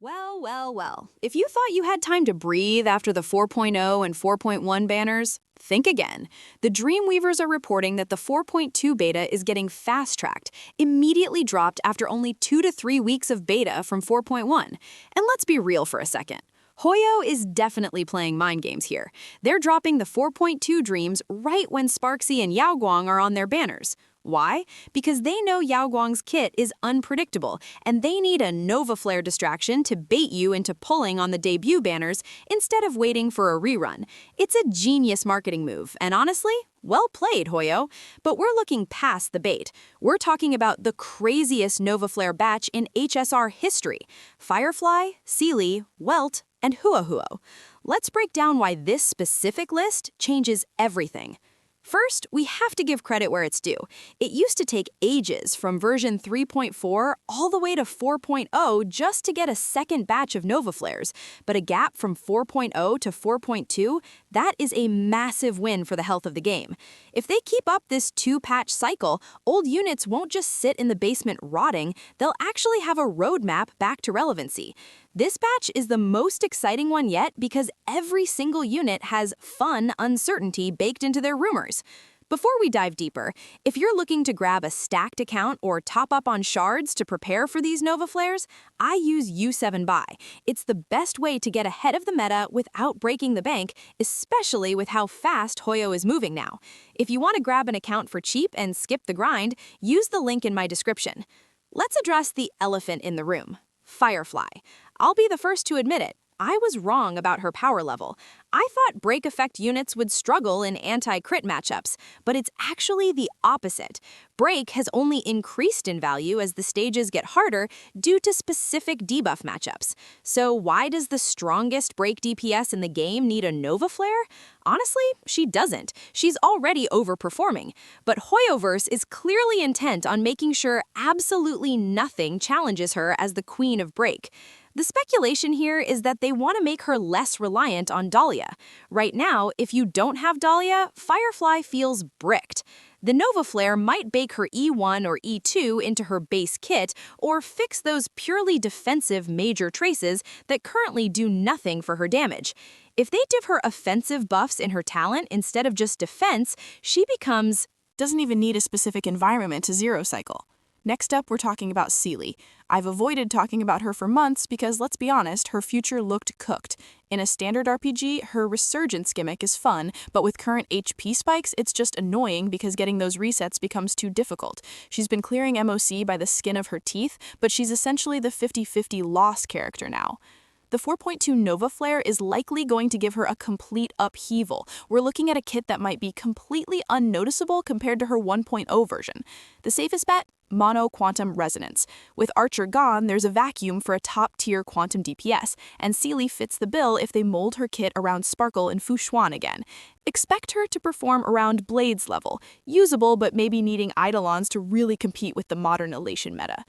Well. If you thought you had time to breathe after the 4.0 and 4.1 banners, think again. The Dreamweavers are reporting that the 4.2 beta is getting fast-tracked, immediately dropped after only 2 to 3 weeks of beta from 4.1. And let's be real for a second. Huohuo is definitely playing mind games here. They're dropping the 4.2 dreams right when Sparksy and Yaoguang are on their banners. Why? Because they know Yaoguang's kit is unpredictable, and they need a Novaflare distraction to bait you into pulling on the debut banners instead of waiting for a rerun. It's a genius marketing move, and honestly, well played, Huohuo. But we're looking past the bait. We're talking about the craziest Novaflare batch in HSR history: Firefly, Seele, Welt, and Huohuo. Let's break down why this specific list changes everything. First, we have to give credit where it's due. It used to take ages from version 3.4 all the way to 4.0 just to get a second batch of Novaflares, but a gap from 4.0 to 4.2, that is a massive win for the health of the game. If they keep up this 2-patch cycle, old units won't just sit in the basement rotting, they'll actually have a roadmap back to relevancy. This batch is the most exciting one yet because every single unit has fun uncertainty baked into their rumors. Before we dive deeper, if you're looking to grab a stacked account or top up on shards to prepare for these Novaflares, I use U7 Buy. It's the best way to get ahead of the meta without breaking the bank, especially with how fast Huohuo is moving now. If you want to grab an account for cheap and skip the grind, use the link in my description. Let's address the elephant in the room: Firefly. I'll be the first to admit it. I was wrong about her power level. I thought break effect units would struggle in anti-crit matchups, but it's actually the opposite. Break has only increased in value as the stages get harder due to specific debuff matchups. So why does the strongest break DPS in the game need a Novaflare? Honestly, she doesn't. She's already overperforming. But Hoyoverse is clearly intent on making sure absolutely nothing challenges her as the queen of break. The speculation here is that they want to make her less reliant on Dalia. Right now, if you don't have Dalia, Firefly feels bricked. The Novaflare might bake her E1 or E2 into her base kit, or fix those purely defensive major traces that currently do nothing for her damage. If they give her offensive buffs in her talent instead of just defense, she doesn't even need a specific environment to zero cycle. Next up, we're talking about Seele. I've avoided talking about her for months because, let's be honest, her future looked cooked. In a standard RPG, her resurgence gimmick is fun, but with current HP spikes, it's just annoying because getting those resets becomes too difficult. She's been clearing MOC by the skin of her teeth, but she's essentially the 50-50 loss character now. The 4.2 Novaflare is likely going to give her a complete upheaval. We're looking at a kit that might be completely unnoticeable compared to her 1.0 version. The safest bet? Mono Quantum Resonance. With Archer gone, there's a vacuum for a top-tier quantum DPS, and Seele fits the bill if they mold her kit around Sparkle and Fushuan again. Expect her to perform around Blades level, usable but maybe needing Eidolons to really compete with the modern Elation meta.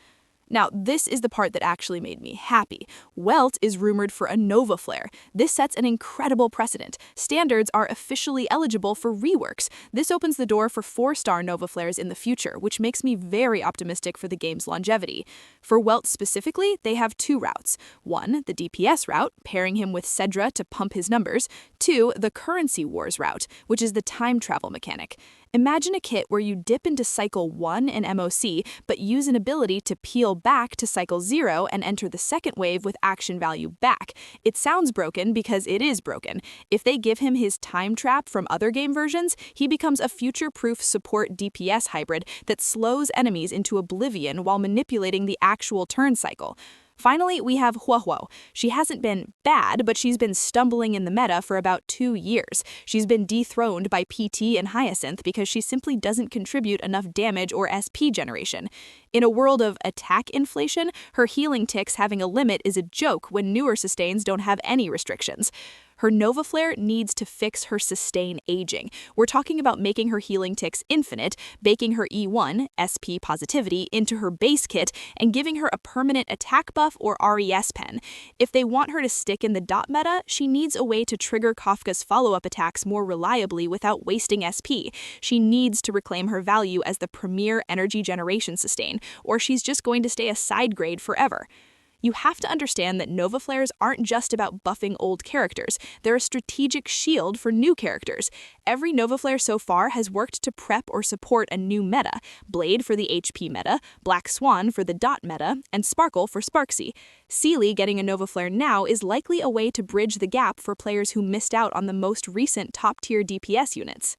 Now, this is the part that actually made me happy. Welt is rumored for a Novaflare. This sets an incredible precedent. Standards are officially eligible for reworks. This opens the door for 4-star Novaflares in the future, which makes me very optimistic for the game's longevity. For Welt specifically, they have 2 routes. 1, the DPS route, pairing him with Cedra to pump his numbers. 2, the Currency Wars route, which is the time travel mechanic. Imagine a kit where you dip into Cycle 1 in MOC, but use an ability to peel back to Cycle 0 and enter the second wave with action value back. It sounds broken because it is broken. If they give him his time trap from other game versions, he becomes a future-proof support DPS hybrid that slows enemies into oblivion while manipulating the actual turn cycle. Finally, we have Huohuo. She hasn't been bad, but she's been stumbling in the meta for about 2 years. She's been dethroned by PT and Hyacinth because she simply doesn't contribute enough damage or SP generation. In a world of attack inflation, her healing ticks having a limit is a joke when newer sustains don't have any restrictions. Her Novaflare needs to fix her sustain aging. We're talking about making her healing ticks infinite, baking her E1, SP positivity, into her base kit, and giving her a permanent attack buff or RES pen. If they want her to stick in the dot meta, she needs a way to trigger Kafka's follow-up attacks more reliably without wasting SP. She needs to reclaim her value as the premier energy generation sustain, or she's just going to stay a side grade forever. You have to understand that Novaflares aren't just about buffing old characters, they're a strategic shield for new characters. Every Novaflare so far has worked to prep or support a new meta: Blade for the HP meta, Black Swan for the dot meta, and Sparkle for Sparksy. Seele getting a Novaflare now is likely a way to bridge the gap for players who missed out on the most recent top-tier DPS units.